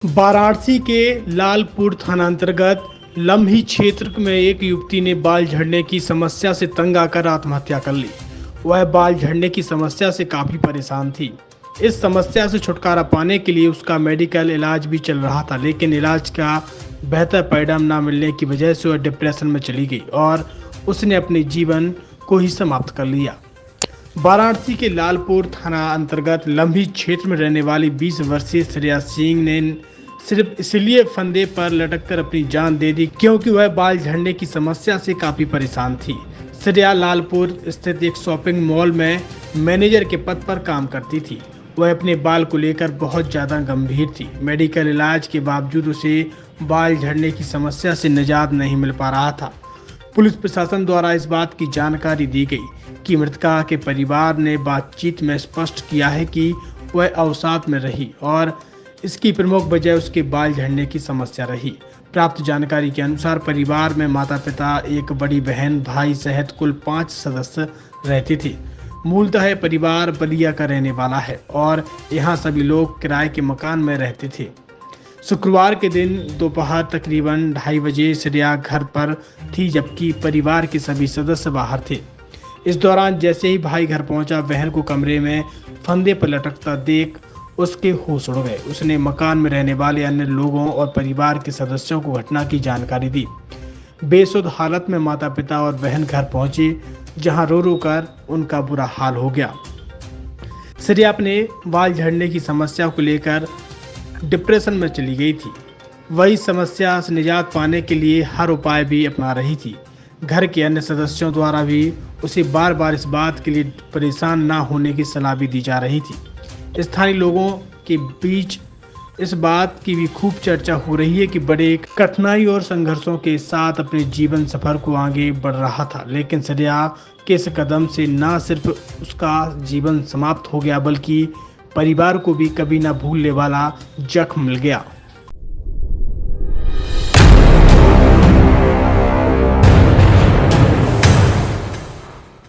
वाराणसी के लालपुर थाना अंतर्गत लम्ही क्षेत्र में एक युवती ने बाल झड़ने की समस्या से तंग आकर आत्महत्या कर ली। वह बाल झड़ने की समस्या से काफी परेशान थी। इस समस्या से छुटकारा पाने के लिए उसका मेडिकल इलाज भी चल रहा था, लेकिन इलाज का बेहतर परिणाम न मिलने की वजह से वह डिप्रेशन में चली गई और उसने अपने जीवन को ही समाप्त कर लिया। वाराणसी के लालपुर थाना अंतर्गत लम्ही क्षेत्र में रहने वाली 20 वर्षीय श्रेया सिंह ने सिर्फ इसलिए फंदे पर लटककर अपनी जान दे दी क्योंकि वह बाल झड़ने की समस्या से काफी परेशान थी। श्रेया लालपुर स्थित एक शॉपिंग मॉल में मैनेजर के पद पर काम करती थी। वह अपने बाल को लेकर बहुत ज्यादा गंभीर थी। मेडिकल इलाज के बावजूद उसे बाल झड़ने की समस्या से निजात नहीं मिल पा रहा था। पुलिस प्रशासन द्वारा इस बात की जानकारी दी गई कि मृतका के परिवार ने बातचीत में स्पष्ट किया है कि वह अवसाद में रही और इसकी प्रमुख वजह उसके बाल झड़ने की समस्या रही। प्राप्त जानकारी के अनुसार परिवार में माता पिता, एक बड़ी बहन, भाई सहित कुल 5 सदस्य रहते थे। मूलतः परिवार बलिया का रहने वाला है और यहाँ सभी लोग किराए के मकान में रहते थे। शुक्रवार के दिन दोपहर तकरीबन 2:30 बजे श्रेया घर पर थी, जबकि परिवार के सभी सदस्य बाहर थे। इस दौरान जैसे ही भाई घर पहुंचा, बहन को कमरे में फंदे पर लटकता देख उसके होश उड़ गए। उसने मकान में रहने वाले अन्य लोगों और परिवार के सदस्यों को घटना की जानकारी दी। बेसुध हालत में माता पिता और बहन घर पहुंचे, जहां रो रो कर उनका बुरा हाल हो गया। श्रेया अपने बाल झड़ने की समस्या को लेकर डिप्रेशन में चली गई थी। वही समस्या से निजात पाने के लिए हर उपाय भी अपना रही थी। घर के अन्य सदस्यों द्वारा भी उसे बार बार इस बात के लिए परेशान ना होने की सलाह भी दी जा रही थी। स्थानीय लोगों के बीच इस बात की भी खूब चर्चा हो रही है कि बड़े कठिनाई और संघर्षों के साथ अपने जीवन सफर को आगे बढ़ रहा था, लेकिन श्रेया के इस कदम से न सिर्फ उसका जीवन समाप्त हो गया, बल्कि परिवार को भी कभी न भूलने वाला जख्म मिल गया।